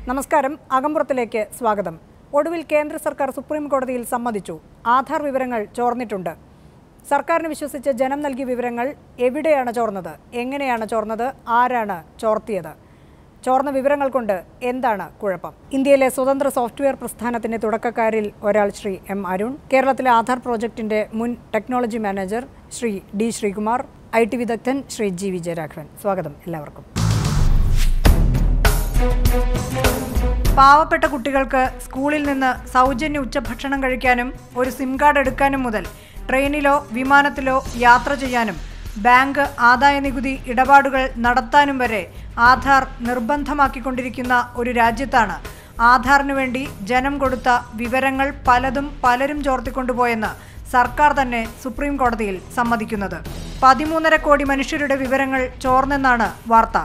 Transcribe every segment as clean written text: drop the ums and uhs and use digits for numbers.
നമസ്കാരം. അകമ്പുറത്തിലേക്ക് സ്വാഗതം. ഒടുവിൽ കേന്ദ്ര സർക്കാർ സുപ്രീം കോടതിയിൽ സമ്മതിച്ചു. ആധാർ വിവരങ്ങൾ ചോർന്നിട്ടുണ്ട്. സർക്കാരിന് വിശ്വസിച്ച് ജനം നൽകിയ വിവരങ്ങൾ എവിടെയാണ് ചോർന്നത്, എങ്ങനെയാണ് ചോർന്നത്, ആരാണ് ചോർത്തിയത്, ചോർന്ന വിവരങ്ങൾ കൊണ്ട് എന്താണ് കുഴപ്പം? ഇന്ത്യയിലെ സ്വതന്ത്ര സോഫ്റ്റ്വെയർ പ്രസ്ഥാനത്തിന്റെ തുടക്കക്കാരിൽ ഒരാൾ ശ്രീ എം അരുൺ, കേരളത്തിലെ ആധാർ പ്രോജക്ടിന്റെ മുൻ technology manager Shri D Sreekumar, IT വിദഗ്ധൻ ശ്രീ ജി വിജയരാഘവൻ. സ്വാഗതം എല്ലാവർക്കും. പാവപ്പെട്ട കുട്ടികൾക്ക് സ്കൂളിൽ നിന്ന് സൗജന്യ ഉച്ചഭക്ഷണം കഴിക്കാനും ഒരു സിം കാർഡ് എടുക്കാനും മുതൽ ട്രെയിനിലോ വിമാനത്തിലോ യാത്ര ചെയ്യാനും ബാങ്ക് ആദായ നികുതി ഇടപാടുകൾ നടത്താനും വരെ ആധാർ നിർബന്ധമാക്കിക്കൊണ്ടിരിക്കുന്ന ഒരു രാജ്യത്താണ് ആധാറിനു വേണ്ടി ജനം കൊടുത്ത വിവരങ്ങൾ പലരും ചോർത്തിക്കൊണ്ടുപോയെന്ന് സർക്കാർ തന്നെ സുപ്രീം കോടതിയിൽ സമ്മതിക്കുന്നത്. 13.5 കോടി മനുഷ്യരുടെ വിവരങ്ങൾ ചോർന്നെന്നാണ് വാർത്ത.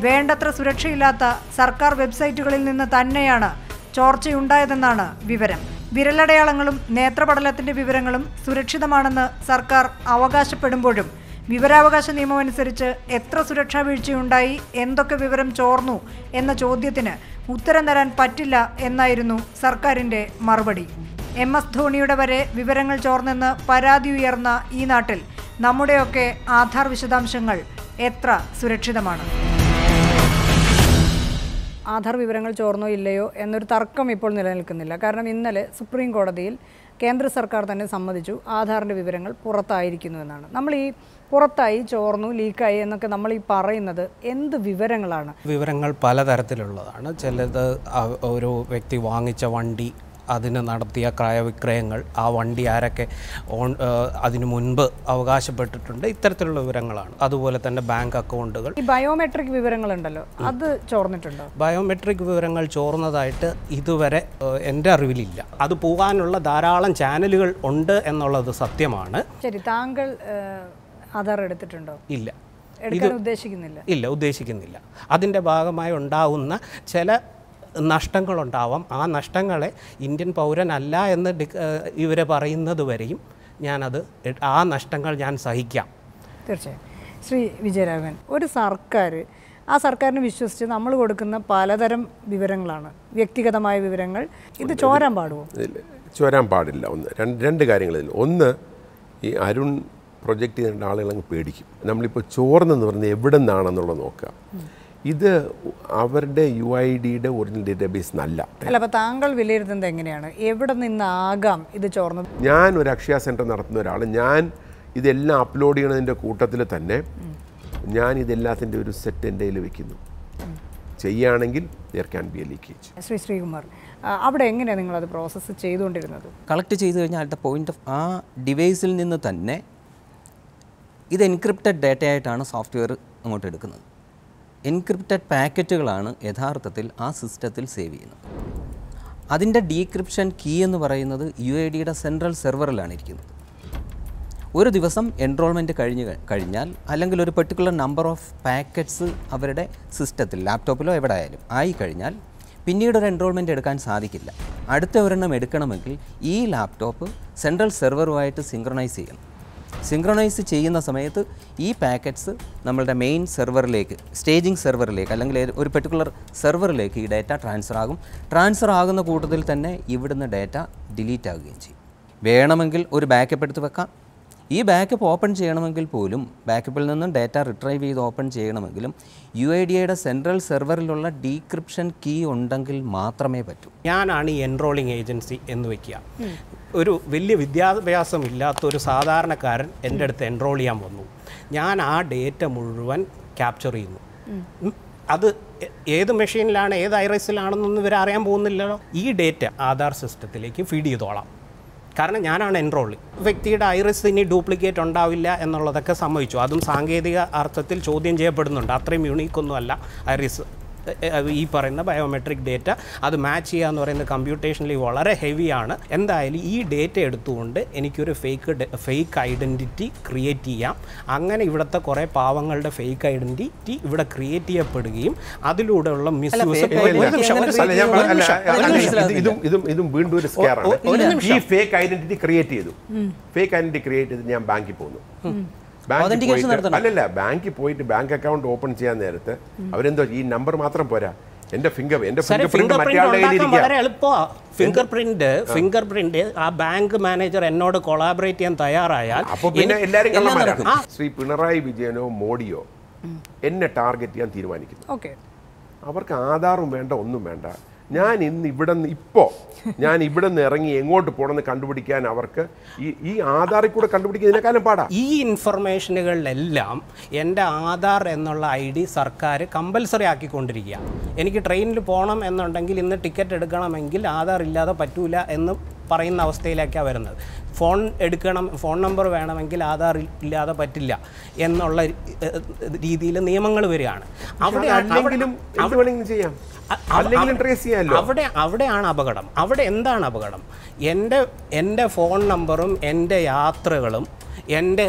വേണ്ടത്ര സുരക്ഷയില്ലാത്ത സർക്കാർ വെബ്സൈറ്റുകളിൽ നിന്ന് തന്നെയാണ് ചോർച്ചയുണ്ടായതെന്നാണ് വിവരം. വിരലടയാളങ്ങളും നേത്രപടലത്തിന്റെ വിവരങ്ങളും സുരക്ഷിതമാണെന്ന് സർക്കാർ അവകാശപ്പെടുമ്പോഴും വിവരാവകാശ നിയമം അനുസരിച്ച് എത്ര സുരക്ഷാ വീഴ്ചയുണ്ടായി, എന്തൊക്കെ വിവരം ചോർന്നു എന്ന ചോദ്യത്തിന് ഉത്തരം തരാൻ പറ്റില്ല എന്നായിരുന്നു സർക്കാരിന്റെ മറുപടി. MS ധോണിയുടെ വരെ വിവരങ്ങൾ ചോർന്നെന്ന് പരാതി ഉയർന്ന ഈ നാട്ടിൽ നമ്മുടെയൊക്കെ ആധാർ വിശദാംശങ്ങൾ എത്ര സുരക്ഷിതമാണ്? ആധാർ വിവരങ്ങൾ ചോർന്നോ ഇല്ലയോ എന്നൊരു തർക്കം ഇപ്പോൾ നിലനിൽക്കുന്നില്ല. കാരണം ഇന്നലെ സുപ്രീം കോടതിയിൽ കേന്ദ്ര സർക്കാർ തന്നെ സമ്മതിച്ചു ആധാറിൻ്റെ വിവരങ്ങൾ പുറത്തായിരിക്കുന്നു എന്നാണ്. നമ്മൾ ഈ പുറത്തായി, ചോർന്നു, ലീക്കായി എന്നൊക്കെ നമ്മൾ ഈ പറയുന്നത് എന്ത് വിവരങ്ങളാണ്? വിവരങ്ങൾ പലതരത്തിലുള്ളതാണ്. ചിലത് ഒരു വ്യക്തി വാങ്ങിച്ച വണ്ടി, അതിന് നടത്തിയ ക്രയവിക്രയങ്ങൾ, ആ വണ്ടി ആരൊക്കെ അതിനു മുൻപ് അവകാശപ്പെട്ടിട്ടുണ്ട്, ഇത്തരത്തിലുള്ള വിവരങ്ങളാണ്. അതുപോലെ തന്നെ ബാങ്ക് അക്കൗണ്ടുകൾ. ഈ ബയോമെട്രിക് വിവരങ്ങളുണ്ടല്ലോ, അത് ചോർന്നിട്ടുണ്ടോ? ബയോമെട്രിക് വിവരങ്ങൾ ചോർന്നതായിട്ട് ഇതുവരെ എൻ്റെ അറിവിലില്ല. അത് പോകാനുള്ള ധാരാളം ചാനലുകൾ ഉണ്ട് എന്നുള്ളത് സത്യമാണ്. ശരി, താങ്കൾ ആധാർ എടുത്തിട്ടുണ്ടോ? ഇല്ല, എടുക്കാൻ ഉദ്ദേശിക്കുന്നില്ല? ഇല്ല, ഉദ്ദേശിക്കുന്നില്ല. അതിൻ്റെ ഭാഗമായി ഉണ്ടാവുന്ന ചില നഷ്ടങ്ങളുണ്ടാവാം. ആ നഷ്ടങ്ങളെ ഇന്ത്യൻ പൗരനല്ല എന്ന് ഇവർ പറയുന്നത് വരെയും ആ നഷ്ടങ്ങൾ ഞാൻ സഹിക്കാം. തീർച്ചയായും. ശ്രീ വിജയരാഘവൻ, ഒരു സർക്കാർ, ആ സർക്കാരിന് വിശ്വസിച്ച് നമ്മൾ കൊടുക്കുന്ന പലതരം വിവരങ്ങളാണ്, വ്യക്തിഗതമായ വിവരങ്ങൾ. ഇത് ചോരാൻ പാടുമോ? ചോരാൻ പാടില്ല. രണ്ട് കാര്യങ്ങളിൽ. ഒന്ന്, ഈ അരുൺ പ്രൊജക്റ്റ് ചെയ്യേണ്ട ആളുകളങ്ങ് പേടിക്കും. നമ്മളിപ്പോൾ ചോർന്നെന്ന് പറഞ്ഞാൽ എവിടെ നിന്നാണെന്നുള്ളത് നോക്കുക. ഇത് അവരുടെ UIDയുടെ ഒറിജിനൽ ഡേറ്റാബേസ് നല്ല. അല്ല, അപ്പോൾ താങ്കൾ വിലയിരുത്തുന്നത് എങ്ങനെയാണ്? എവിടെ നിന്നാകാം ഇത് ചോർന്നത്? ഞാൻ ഒരു അക്ഷയ സെൻറ്റർ നടത്തുന്ന ഒരാൾ, ഞാൻ ഇതെല്ലാം അപ്ലോഡ് ചെയ്യണതിൻ്റെ കൂട്ടത്തിൽ തന്നെ ഞാൻ ഇതെല്ലാത്തിൻ്റെ ഒരു സെറ്റ് എൻ്റെ കയ്യിൽ വെക്കുന്നു. ചെയ്യുകയാണെങ്കിൽ there can be a leakage. Shri Sreekumar, അവിടെ എങ്ങനെയാണ് നിങ്ങളത് പ്രോസസ്സ് ചെയ്തുകൊണ്ടിരുന്നത്? കളക്ട് ചെയ്ത് കഴിഞ്ഞാൽ അറ്റ് ദ പോയിന്റ് ഓഫ് ആ ഡിവൈസിൽ നിന്ന് തന്നെ ഇത് എൻക്രിപ്റ്റഡ് ഡാറ്റയായിട്ടാണ് സോഫ്റ്റ്വെയർ അങ്ങോട്ട് എടുക്കുന്നത്. എൻക്രിപ്റ്റഡ് പാക്കറ്റുകളാണ് യഥാർത്ഥത്തിൽ ആ സിസ്റ്റത്തിൽ സേവ് ചെയ്യുന്നത്. അതിൻ്റെ ഡീക്രിപ്ഷൻ കീ എന്ന് പറയുന്നത് UIDയുടെ സെൻട്രൽ സെർവറിലാണ് ഇരിക്കുന്നത്. ഒരു ദിവസം എൻറോൾമെൻറ്റ് കഴിഞ്ഞാൽ അല്ലെങ്കിൽ ഒരു പെർട്ടിക്കുലർ നമ്പർ ഓഫ് പാക്കറ്റ്സ് അവരുടെ സിസ്റ്റത്തിൽ, ലാപ്ടോപ്പിലോ എവിടെ ആയാലും ആയി കഴിഞ്ഞാൽ പിന്നീട് ഒരു എൻറോൾമെൻറ്റ് എടുക്കാൻ സാധിക്കില്ല. അടുത്ത ഒരെണ്ണം എടുക്കണമെങ്കിൽ ഈ ലാപ്ടോപ്പ് സെൻട്രൽ സെർവറുമായിട്ട് സിങ്ക്രണൈസ് ചെയ്യണം. സിങ്ക്രണൈസ് ചെയ്യുന്ന സമയത്ത് ഈ പാക്കറ്റ്സ് നമ്മളുടെ മെയിൻ സെർവറിലേക്ക്, സ്റ്റേജിങ് സെർവറിലേക്ക് അല്ലെങ്കിൽ ഒരു പെർട്ടിക്കുലർ സെർവറിലേക്ക് ഈ ഡാറ്റ ട്രാൻസ്ഫർ ആകുന്ന കൂട്ടത്തിൽ തന്നെ ഇവിടുന്ന് ഡാറ്റ ഡിലീറ്റ് ആകുകയും ചെയ്യും. വേണമെങ്കിൽ ഒരു ബാക്കപ്പ് എടുത്ത് വെക്കാം. ഈ ബാക്കപ്പ് ഓപ്പൺ ചെയ്യണമെങ്കിൽ പോലും, ബാക്കപ്പിൽ നിന്നും ഡാറ്റ റിട്രൈവ് ചെയ്ത് ഓപ്പൺ ചെയ്യണമെങ്കിലും UIDയുടെ സെൻട്രൽ സെർവറിലുള്ള ഡീക്രിപ്ഷൻ കീ ഉണ്ടെങ്കിൽ മാത്രമേ പറ്റൂ. ഞാനാണ് ഈ എൻറോളിംഗ് ഏജൻസി എന്ന് വയ്ക്കുക. ഒരു വലിയ വിദ്യാഭ്യാസം ഇല്ലാത്തൊരു സാധാരണക്കാരൻ എൻ്റെ അടുത്ത് എൻറോൾ ചെയ്യാൻ വന്നു. ഞാൻ ആ ഡേറ്റ മുഴുവൻ ക്യാപ്ചർ ചെയ്യുന്നു. അത് ഏത് മെഷീനിലാണ്, ഏത് ഐറിസിലാണെന്നൊന്നും ഇവർ അറിയാൻ പോകുന്നില്ലല്ലോ. ഈ ഡേറ്റ ആധാർ സിസ്റ്റത്തിലേക്ക് ഫീഡ് ചെയ്തോളാം. കാരണം ഞാനാണ് എൻറോളി. വ്യക്തിയുടെ ഐറിസ് ഇനി ഡ്യൂപ്ലിക്കേറ്റ് ഉണ്ടാവില്ല എന്നുള്ളതൊക്കെ സമ്മതിച്ചു. അതും സാങ്കേതിക അർത്ഥത്തിൽ ചോദ്യം ചെയ്യപ്പെടുന്നുണ്ട്. അത്രയും യുണീക്കൊന്നും അല്ല ഐറിസ്. ഈ പറയുന്ന ബയോമെട്രിക് ഡേറ്റ അത് മാച്ച് ചെയ്യുക എന്ന് പറയുന്നത് കമ്പ്യൂട്ടേഷനലി വളരെ ഹെവിയാണ്. എന്തായാലും ഈ ഡേറ്റ എടുത്തുകൊണ്ട് എനിക്കൊരു ഫേക്ക് ഐഡൻറ്റിറ്റി ക്രിയേറ്റ് ചെയ്യാം. അങ്ങനെ ഇവിടുത്തെ കുറേ പാവങ്ങളുടെ ഫേക്ക് ഐഡൻറ്റിറ്റി ഇവിടെ ക്രിയേറ്റ് ചെയ്യപ്പെടുകയും അതിലൂടെയുള്ള മിസ്യൂസ്. ഇതും വീണ്ടും ഒരു സ്കെയറാണ്. ഈ ഫേക്ക് ഐഡന്റിറ്റി ക്രിയേറ്റ് ചെയ്ത് ഞാൻ ബാങ്കിൽ പോകുന്നു. അല്ലല്ല, ബാങ്കിൽ പോയിട്ട് ബാങ്ക് അക്കൗണ്ട് ഓപ്പൺ ചെയ്യാൻ നേരത്ത് അവരെന്തോ ഈ നമ്പർ മാത്രം പോരാ, എൻ്റെ ഫിംഗർ പ്രിന്റ് മറ്റേ വളരെ എളുപ്പമാണ്. ഫിംഗർ പ്രിന്റ് ആ ബാങ്ക് മാനേജർ എന്നോട് കൊളാബറേറ്റ് ചെയ്യാൻ തയ്യാറായാൽ അപ്പോൾ പിന്നെ എല്ലാവരും കള്ളന്മാരാണ്. ശ്രീ പിണറായി വിജയനോ മോഡിയോ എന്നെ ടാർഗറ്റ് ചെയ്യാൻ തീരുമാനിക്കുന്നു. അവർക്ക് ആധാറും വേണ്ട, ഒന്നും വേണ്ട. ഞാൻ ഇവിടെ നിന്ന് ഇറങ്ങി എങ്ങോട്ട് പോകണമെന്ന് കണ്ടുപിടിക്കാൻ അവർക്ക് ഈ ആധാറിൽ കൂടെ കണ്ടുപിടിക്കുന്നതിനേക്കാളും പാടാ. ഈ ഇൻഫർമേഷനുകളിലെല്ലാം എൻ്റെ ആധാർ എന്നുള്ള ID സർക്കാർ കമ്പൽസറി ആക്കിക്കൊണ്ടിരിക്കുക. എനിക്ക് ട്രെയിനിൽ പോകണം എന്നുണ്ടെങ്കിൽ ഇന്ന് ടിക്കറ്റ് എടുക്കണമെങ്കിൽ ആധാർ ഇല്ലാതെ പറ്റൂല എന്ന് പറയുന്ന അവസ്ഥയിലേക്കാണ് വരുന്നത്. ഫോൺ എടുക്കണം, ഫോൺ നമ്പർ വേണമെങ്കിൽ ആധാർ ഇല്ലാതെ പറ്റില്ല എന്നുള്ള രീതിയിൽ നിയമങ്ങൾ വരികയാണ്. അവിടെയാണ് അപകടം. അവിടെ എന്താണ് അപകടം? എൻ്റെ ഫോൺ നമ്പറും എൻ്റെ യാത്രകളും എൻ്റെ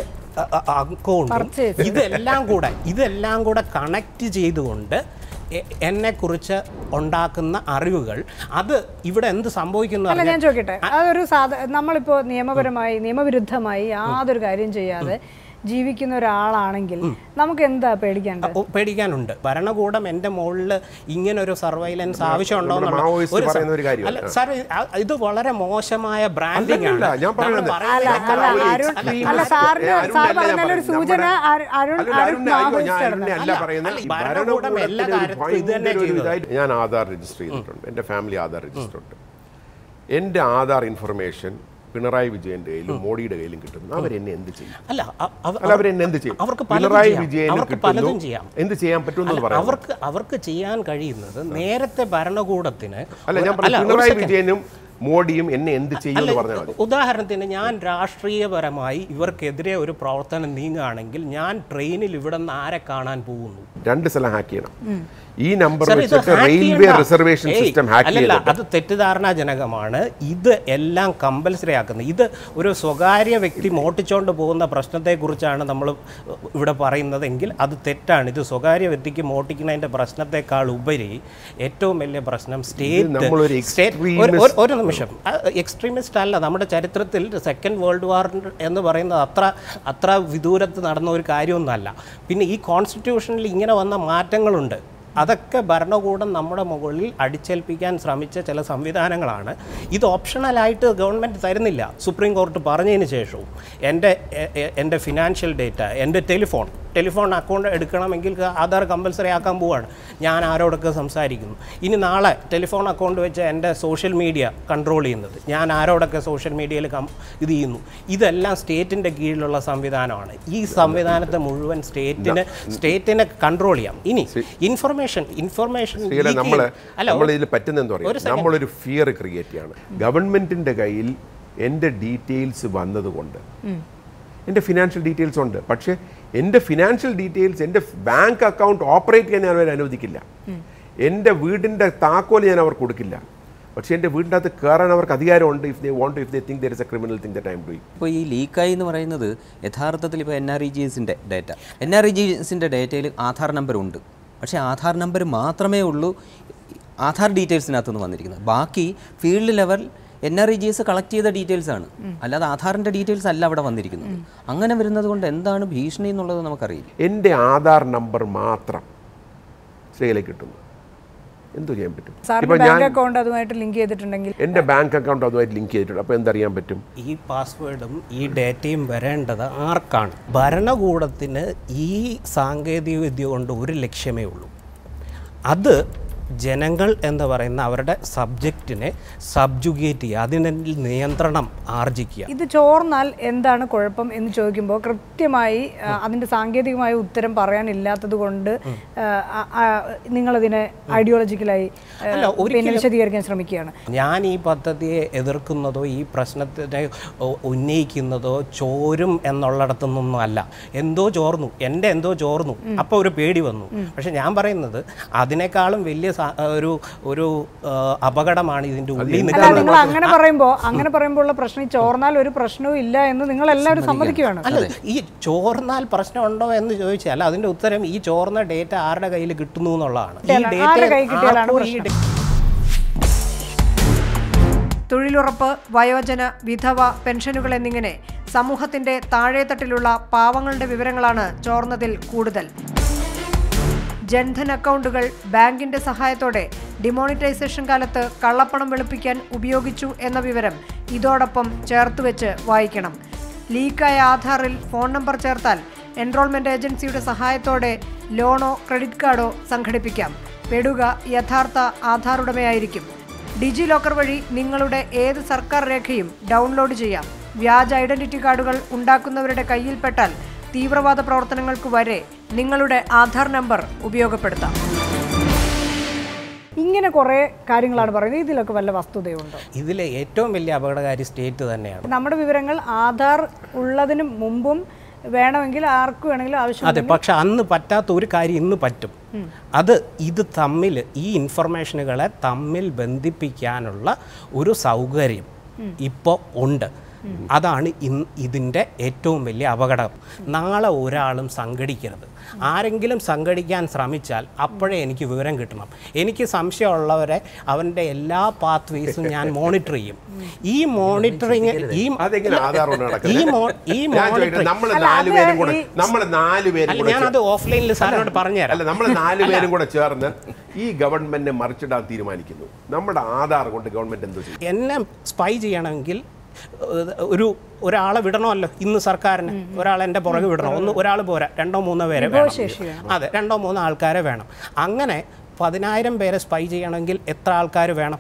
അക്കൗണ്ടും ഇതെല്ലാം കൂടെ കണക്ട് ചെയ്തുകൊണ്ട് എന്നെക്കുറിച്ച് ഉണ്ടാക്കുന്ന അറിവുകൾ അത് ഇവിടെ എന്ത് സംഭവിക്കുന്നു? അല്ല, ഞാൻ ചോദിക്കട്ടെ, അതൊരു നമ്മളിപ്പോൾ നിയമവിരുദ്ധമായി യാതൊരു കാര്യം ചെയ്യാതെ ജീവിക്കുന്ന ഒരാളാണെങ്കിൽ നമുക്ക് എന്താ പേടിക്കാനുണ്ട്? ഭരണകൂടം എൻ്റെ മുകളിൽ ഇങ്ങനെ ഒരു സർവൈലൻസ് ആവശ്യമുണ്ടോ അല്ല സാർ, ഇത് വളരെ മോശമായ ബ്രാൻഡിംഗ് ആണ്. ഭരണകൂടം എല്ലാ കാര്യത്തിലും ഇത് തന്നെ ചെയ്തത്. ഞാൻ ആധാർ രജിസ്റ്റർ ചെയ്തിട്ടുണ്ട്, എൻ്റെ ഫാമിലി ആധാർ രജിസ്റ്റർ ഉണ്ട്. എൻ്റെ ആധാർ ഇൻഫർമേഷൻ പിണറായി വിജയന്റെ കയ്യിലും മോഡിയുടെ കയ്യിലും കിട്ടുന്നു. അവരെന്നെ എന്ത് ചെയ്യും? അവരെന്നെ എന്ത് ചെയ്യും? പിണറായി വിജയന് എന്ത് ചെയ്യാൻ പറ്റുമെന്ന് പറയാം. അവർക്ക് ചെയ്യാൻ കഴിയുന്നത് നേരത്തെ ഭരണകൂടത്തിന് പിണറായി വിജയനും മോഡിയും എന്നെ എന്ത് ചെയ്യുമെന്ന് പറഞ്ഞാൽ മതി. ഉദാഹരണത്തിന് ഞാൻ രാഷ്ട്രീയപരമായി ഇവർക്കെതിരെ ഒരു പ്രവർത്തനം നീങ്ങുകയാണെങ്കിൽ ഞാൻ ട്രെയിനിൽ ഇവിടെ നിന്ന് ആരെ കാണാൻ പോകുന്നു? 2 സ്ഥലം ഹാക്ക് ചെയ്യണം. ഈ നമ്പർ വെച്ചിട്ട് റെയിൽവേ റിസർവേഷൻ സിസ്റ്റം ഹാക്ക് ചെയ്യണം. അത് തെറ്റിദ്ധാരണാജനകമാണ്. ഇത് എല്ലാം കമ്പൽസറി ആക്കുന്നത്. ഇത് ഒരു സ്വകാര്യ വ്യക്തി മോട്ടിച്ചുകൊണ്ട് പോകുന്ന പ്രശ്നത്തെക്കുറിച്ചാണ് നമ്മൾ ഇവിടെ പറയുന്നതെങ്കിൽ അത് തെറ്റാണ്. ഇത് സ്വകാര്യ വ്യക്തിക്ക് മോട്ടിക്കുന്നതിൻ്റെ പ്രശ്നത്തെക്കാൾ ഉപരി ഏറ്റവും വലിയ പ്രശ്നം ഒരു നിമിഷം, എക്സ്ട്രീമിസ്റ്റ് അല്ല. നമ്മുടെ ചരിത്രത്തിൽ സെക്കൻഡ് വേൾഡ് വാർ എന്ന് പറയുന്നത് അത്ര വിദൂരത്ത് നടന്ന ഒരു കാര്യമൊന്നുമല്ല. പിന്നെ ഈ കോൺസ്റ്റിറ്റ്യൂഷനിൽ ഇങ്ങനെ വന്ന മാറ്റങ്ങളുണ്ട്. അതൊക്കെ ഭരണകൂടം നമ്മുടെ മുകളിൽ അടിച്ചേൽപ്പിക്കാൻ ശ്രമിച്ച ചില സംവിധാനങ്ങളാണ്. ഇത് ഓപ്ഷണലായിട്ട് ഗവൺമെൻറ് തരുന്നില്ല. സുപ്രീം കോർട്ട് പറഞ്ഞതിന് ശേഷവും എൻ്റെ ഫിനാൻഷ്യൽ ഡേറ്റ, എൻ്റെ ടെലിഫോൺ അക്കൗണ്ട് എടുക്കണമെങ്കിൽ ആധാർ കമ്പൽസറി ആക്കാൻ പോവുകയാണ്. ഞാൻ ആരോടൊക്കെ സംസാരിക്കുന്നു. ഇനി നാളെ ടെലിഫോൺ അക്കൗണ്ട് വെച്ച് എൻ്റെ സോഷ്യൽ മീഡിയ കൺട്രോൾ ചെയ്യുന്നത്, ഞാൻ ആരോടൊക്കെ സോഷ്യൽ മീഡിയയിൽ ഇത് ചെയ്യുന്നു, ഇതെല്ലാം സ്റ്റേറ്റിൻ്റെ കീഴിലുള്ള സംവിധാനമാണ്. ഈ സംവിധാനത്തെ മുഴുവൻ സ്റ്റേറ്റിനെ കൺട്രോൾ ചെയ്യാം. ഇനി ഇൻഫർമേഷൻ നമ്മളിതിൽ പറ്റുന്നതെന്ന് പറയാം, നമ്മളൊരു ഫിയർ ക്രിയേറ്റ് ചെയ്യാണ്. ഗവൺമെൻറ്റിൻ്റെ കയ്യിൽ എൻ്റെ ഡീറ്റെയിൽസ് വന്നതുകൊണ്ട് എൻ്റെ ഫിനാൻഷ്യൽ ഡീറ്റെയിൽസ് ഉണ്ട്. പക്ഷേ എൻ്റെ ഫിനാൻഷ്യൽ ഡീറ്റെയിൽസ് എൻ്റെ ബാങ്ക് അക്കൗണ്ട് ഓപ്പറേറ്റ് ചെയ്യാൻ ഞാൻ അവരെ അനുവദിക്കില്ല. എൻ്റെ വീടിൻ്റെ താക്കോൽ ഞാൻ അവർക്ക് കൊടുക്കില്ല. പക്ഷേ എൻ്റെ വീടിൻ്റെ അകത്ത് കയറാൻ അവർക്ക് അധികാരമുണ്ട്. If they think there is a criminal thing that I am doing. ഇപ്പോൾ ഈ ലീക്കായി എന്ന് പറയുന്നത് യഥാർത്ഥത്തിൽ ഇപ്പോൾ NREGSൻ്റെ ഡേറ്റ, NREGSൻ്റെ ഡേറ്റയിൽ ആധാർ നമ്പർ ഉണ്ട്. പക്ഷേ ആധാർ നമ്പർ മാത്രമേ ഉള്ളൂ ആധാർ ഡീറ്റെയിൽസിനകത്തുനിന്ന് വന്നിരിക്കുന്നത്. ബാക്കി ഫീൽഡ് ലെവൽ NREGS കളക്ട് ചെയ്ത ഡീറ്റെയിൽസ് ആണ്, അല്ലാതെ ആധാറിൻ്റെ ഡീറ്റെയിൽസ് അല്ല അവിടെ വന്നിരിക്കുന്നത്. അങ്ങനെ വരുന്നത് കൊണ്ട് എന്താണ് ഭീഷണി എന്നുള്ളത് നമുക്കറിയില്ല. എൻ്റെ ആധാർ നമ്പർ മാത്രം ശ്രീയിലേക്ക് കിട്ടുന്നു, എന്തു ചെയ്യാൻ പറ്റും? ഇപ്പോൾ ബാങ്ക് അക്കൗണ്ട് അതുമായിട്ട് ലിങ്ക് ചെയ്തിട്ടുണ്ടെങ്കിൽ, എൻ്റെ ബാങ്ക് അക്കൗണ്ട് അതുമായിട്ട് ലിങ്ക് ചെയ്തിട്ടുണ്ട്, അപ്പോൾ എന്തറിയാൻ പറ്റും? ഈ പാസ്വേഡും ഈ ഡേറ്റയും വരേണ്ടത് ആർക്കാണ്? ഭരണകൂടത്തിന് ഈ സാങ്കേതിക വിദ്യ കൊണ്ട് ഒരു ലക്ഷ്യമേ ഉള്ളൂ, അത് ജനങ്ങൾ എന്ന് പറയുന്ന അവരുടെ സബ്ജക്റ്റിനെ സബ്ജുഗേറ്റ് ചെയ്യുക, അതിനെ നിയന്ത്രണം ആർജിക്കുക. ഇത് ചോർന്നാൽ എന്താണ് കുഴപ്പം എന്ന് ചോദിക്കുമ്പോൾ കൃത്യമായി അതിൻ്റെ സാങ്കേതികമായ ഉത്തരം പറയാനില്ലാത്തത് കൊണ്ട് നിങ്ങളതിനെ ഐഡിയോളജിക്കലായി വിശദീകരിക്കാൻ ശ്രമിക്കുകയാണ്. ഞാൻ ഈ പദ്ധതിയെ എതിർക്കുന്നതോ ഈ പ്രശ്നത്തിനെ ഉന്നയിക്കുന്നതോ ചോരും എന്നുള്ളിടത്തുനിന്നൊന്നും അല്ല. എന്തോ ചോർന്നു അപ്പോൾ ഒരു പേടി വന്നു. പക്ഷെ ഞാൻ പറയുന്നത് അതിനേക്കാളും വലിയ ഒരു അപകടമാണ് ഇതിന്റെ ഉള്ളിൽ. നിങ്ങൾ അങ്ങനെ പറയുമ്പോൾ ഉള്ള പ്രശ്നം ചോർന്നാൽ ഒരു പ്രശ്നവും ഇല്ല എന്ന് നിങ്ങൾ എല്ലാവരും സമ്മതിക്കുകയാണ്. അല്ല, ഈ ചോർന്നാൽ പ്രശ്നമുണ്ടോ എന്ന് ചോദിച്ചാൽ അതിന്റെ ഉത്തരം ഈ ചോർന്ന ഡേറ്റ ആരുടെ കയ്യിൽ കിട്ടുന്നു എന്നുള്ളതാണ്. തൊഴിലുറപ്പ്, വയോജന, വിധവ, പെൻഷനുകൾ എന്നിങ്ങനെ സമൂഹത്തിന്റെ താഴെത്തട്ടിലുള്ള പാവങ്ങളുടെ വിവരങ്ങളാണ് ചോർന്നതിൽ കൂടുതൽ. ജൻധൻ അക്കൗണ്ടുകൾ ബാങ്കിന്റെ സഹായത്തോടെ ഡിമോണിറ്റൈസേഷൻ കാലത്ത് കള്ളപ്പണം വെളുപ്പിക്കാൻ ഉപയോഗിച്ചു എന്ന വിവരം ഇതോടൊപ്പം ചേർത്തുവെച്ച് വായിക്കണം. ലീക്കായ ആധാറിൽ ഫോൺ നമ്പർ ചേർത്താൽ എൻറോൾമെന്റ് ഏജൻസിയുടെ സഹായത്തോടെ ലോണോ ക്രെഡിറ്റ് കാർഡോ സംഘടിപ്പിക്കാം. പെടുക യഥാർത്ഥ ആധാർ ഉടമയായിരിക്കും. ഡിജി ലോക്കർ വഴി നിങ്ങളുടെ ഏത് സർക്കാർ രേഖയും ഡൗൺലോഡ് ചെയ്യാം. വ്യാജ ഐഡന്റിറ്റി കാർഡുകൾ ഉണ്ടാക്കുന്നവരുടെ കയ്യിൽപ്പെട്ടാൽ തീവ്രവാദ പ്രവർത്തനങ്ങൾക്ക് വരെ നിങ്ങളുടെ ആധാർ നമ്പർ ഉപയോഗപ്പെടുത്താം. ഇങ്ങനെ കുറേ കാര്യങ്ങളാണ് പറയുന്നത്. ഇതിലൊക്കെ വല്ല വസ്തുതയുണ്ടോ? ഇതിലെ ഏറ്റവും വലിയ അപകടകാരി സ്റ്റേറ്റ് തന്നെയാണ്. നമ്മുടെ വിവരങ്ങൾ ആധാർ ഉള്ളതിന് മുമ്പും വേണമെങ്കിൽ ആർക്ക് വേണമെങ്കിലും ആവശ്യം. അതെ, പക്ഷെ അന്ന് പറ്റാത്ത ഒരു കാര്യം ഇന്ന് പറ്റും. ഇത് തമ്മിൽ ഈ ഇൻഫർമേഷനുകളെ തമ്മിൽ ബന്ധിപ്പിക്കാനുള്ള ഒരു സൗകര്യം ഇപ്പോൾ ഉണ്ട്. അതാണ് ഇതിൻ്റെ ഏറ്റവും വലിയ അപകടം. നാളെ ഒരാളും സംഘടിക്കരുത്. ആരെങ്കിലും സംഘടിക്കാൻ ശ്രമിച്ചാൽ അപ്പോഴേ എനിക്ക് വിവരം കിട്ടണം. എനിക്ക് സംശയമുള്ളവരെ അവൻ്റെ എല്ലാ പാത്വേസും ഞാൻ മോണിറ്റർ ചെയ്യും. ഈ മോണിറ്ററിങ് ഞാനത് ഓഫ്ലൈനിൽ സാറിനോട് പറഞ്ഞുതരാം. നമ്മൾ 4 പേരും കൂടെ ചേർന്ന് ഈ ഗവൺമെന്റിനെ മറിച്ചിടാൻ തീരുമാനിക്കുന്നു. നമ്മുടെ ആധാർ കൊണ്ട് ഗവൺമെന്റ് എന്തോ ചെയ്യും? എന്നെ സ്പൈ ചെയ്യണമെങ്കിൽ ഒരാളെ വിടണമല്ലോ. ഇന്ന് സർക്കാരിന് ഒരാളെ എൻ്റെ പുറകെ വിടണം. ഒരാൾ പോരാ, 2-3 പേരെ വേണം. അതെ, 2-3 ആൾക്കാരെ വേണം. അങ്ങനെ 10,000 പേരെ സ്പൈ ചെയ്യണമെങ്കിൽ എത്ര ആൾക്കാർ വേണം?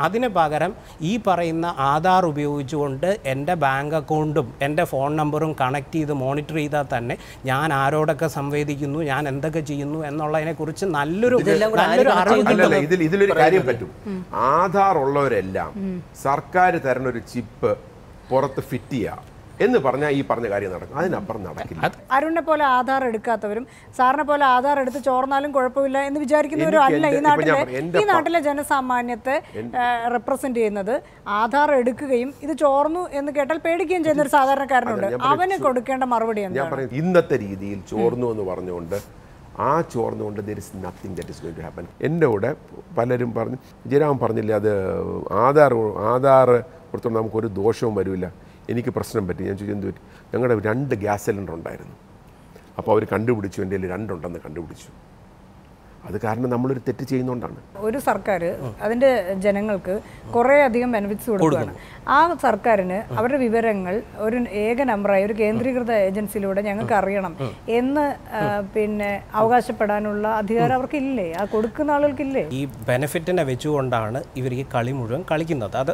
അതിന് പകരം ഈ പറയുന്ന ആധാർ ഉപയോഗിച്ചുകൊണ്ട് എൻ്റെ ബാങ്ക് അക്കൗണ്ടും എൻ്റെ ഫോൺ നമ്പറും കണക്ട് ചെയ്ത് മോണിറ്റർ ചെയ്താൽ തന്നെ ഞാൻ ആരോടൊക്കെ സംവേദിക്കുന്നു, ഞാൻ എന്തൊക്കെ ചെയ്യുന്നു എന്നുള്ളതിനെക്കുറിച്ച് നല്ലൊരു അറിവ്. ഇതിലൊരു കാര്യം പറ്റും. ആധാർ ഉള്ളവരെല്ലാം സർക്കാർ തരുന്ന ഒരു ചിപ്പ് പുറത്ത് ഫിറ്റ് ചെയ്യുക എന്ന് പറഞ്ഞാൽ ഈ പറഞ്ഞ കാര്യം നടക്കും. അതിനപ്പുറം നടക്കില്ല. അരുണിനെ പോലെ ആധാർ എടുക്കാത്തവരും സാറിനെ പോലെ ആധാർ എടുത്ത് ചോർന്നാലും കുഴപ്പമില്ല എന്ന് വിചാരിക്കുന്നവരും അല്ല ഈ നാട്ടിലെ ജനസാമാന്യത്തെ റെപ്രസെന്റ് ചെയ്യുന്നത്. ആധാർ എടുക്കുകയും ഇത് ചോർന്നു എന്ന് കേട്ടാൽ പേടിക്കുകയും ചെയ്യുന്ന ഒരു സാധാരണക്കാരനുണ്ട്. അവന് കൊടുക്കേണ്ട മറുപടി എന്താണ്? ഇന്നത്തെ രീതിയിൽ ചോർന്നു എന്ന് പറഞ്ഞുകൊണ്ട് ആ ചോർന്നുകൊണ്ട് there is nothing that is going to happen. എൻ്റെ കൂടെ പലരും പറഞ്ഞു, ജയരാമൻ പറഞ്ഞില്ല അത് ആധാർ കൊടുത്തോണ്ട് നമുക്കൊരു ദോഷവും വരില്ല. എനിക്ക് പ്രശ്നം പറ്റി. ഞാൻ ചോദിച്ചു എന്ത് പറ്റി? ഞങ്ങളുടെ 2 ഗ്യാസ് സിലിണ്ടർ ഉണ്ടായിരുന്നു. അപ്പോൾ അവർ കണ്ടുപിടിച്ചു, എൻ്റെ കയ്യിൽ 2 ഉണ്ടെന്ന് കണ്ടുപിടിച്ചു. അത് കാരണം നമ്മളൊരു തെറ്റ് ചെയ്യുന്നതുകൊണ്ടാണ്. ഒരു സർക്കാർ അതിൻ്റെ ജനങ്ങൾക്ക് കുറേ അധികം ബെനിഫിറ്റ്സ് കൊടുക്കുകയാണ്. ആ സർക്കാരിന് അവരുടെ വിവരങ്ങൾ ഒരു ഏക നമ്പറായി ഒരു കേന്ദ്രീകൃത ഏജൻസിയിലൂടെ ഞങ്ങൾക്ക് അറിയണം എന്ന് പിന്നെ അവകാശപ്പെടാനുള്ള അധികാരം അവർക്കില്ലേ? ആ കൊടുക്കുന്ന ആളുകൾക്കില്ലേ? ഈ ബെനിഫിറ്റിനെ വെച്ചുകൊണ്ടാണ് ഇവർ ഈ കളി മുഴുവൻ കളിക്കുന്നത്. അത്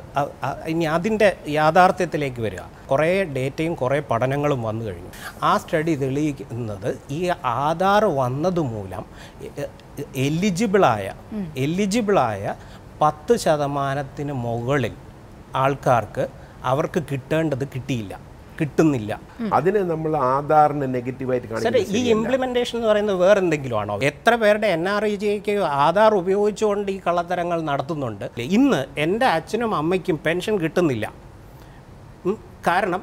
ഇനി അതിൻ്റെ യാഥാർത്ഥ്യത്തിലേക്ക് വരിക. കുറേ ഡേറ്റയും കുറേ പഠനങ്ങളും വന്നു കഴിഞ്ഞു. ആ സ്റ്റഡി തെളിയിക്കുന്നത് ഈ ആധാർ വന്നതുമൂലം എലിജിബിളായ 10% മുകളിൽ ആൾക്കാർക്ക് അവർക്ക് കിട്ടേണ്ടത് കിട്ടുന്നില്ല. അതിനെ നമ്മൾ ആധാറിനെ നെഗറ്റീവായിട്ട് കാണിക്കുന്നത്. ഈ ഇംപ്ലിമെന്റേഷൻ എന്ന് പറയുന്നത് വേറെ എന്തെങ്കിലും ആണോ? എത്ര പേരുടെ NREGക്ക് ആധാർ ഉപയോഗിച്ചുകൊണ്ട് ഈ കള്ളത്തരങ്ങൾ നടത്തുന്നുണ്ട്. ഇന്ന് എൻ്റെ അച്ഛനും അമ്മയ്ക്കും പെൻഷൻ കിട്ടുന്നില്ല. കാരണം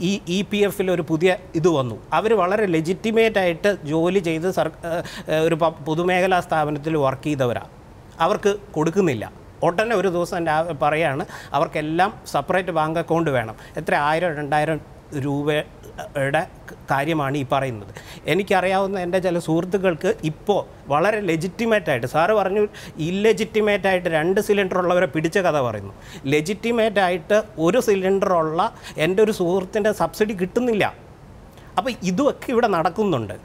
ഈ EPF ഒരു പുതിയ ഇത് വന്നു. അവർ വളരെ ലെജിറ്റിമേറ്റായിട്ട് ജോലി ചെയ്ത് ഒരു പൊതുമേഖലാ സ്ഥാപനത്തിൽ വർക്ക് ചെയ്തവരാണ്. അവർക്ക് കൊടുക്കുന്നില്ല. ഉടനെ ഒരു ദിവസം പറയാണ് അവർക്കെല്ലാം സെപ്പറേറ്റ് ബാങ്ക് അക്കൗണ്ട് വേണം. എത്ര 1000-2000 രൂപയുടെ കാര്യമാണ് ഈ പറയുന്നത്. എനിക്കറിയാവുന്ന എൻ്റെ ചില സുഹൃത്തുക്കൾക്ക് ഇപ്പോൾ വളരെ ലെജിറ്റിമേറ്റായിട്ട്, സാറ് പറഞ്ഞു ഇല്ലെജിറ്റിമേറ്റായിട്ട് 2 സിലിണ്ടർ ഉള്ളവരെ പിടിച്ച കഥ പറയുന്നു. ലെജിറ്റിമേറ്റായിട്ട് 1 സിലിണ്ടറുള്ള എൻ്റെ ഒരു സുഹൃത്തിൻ്റെ സബ്സിഡി കിട്ടുന്നില്ല. അപ്പോൾ ഇതുമൊക്കെ ഇവിടെ നടക്കുന്നുണ്ട്.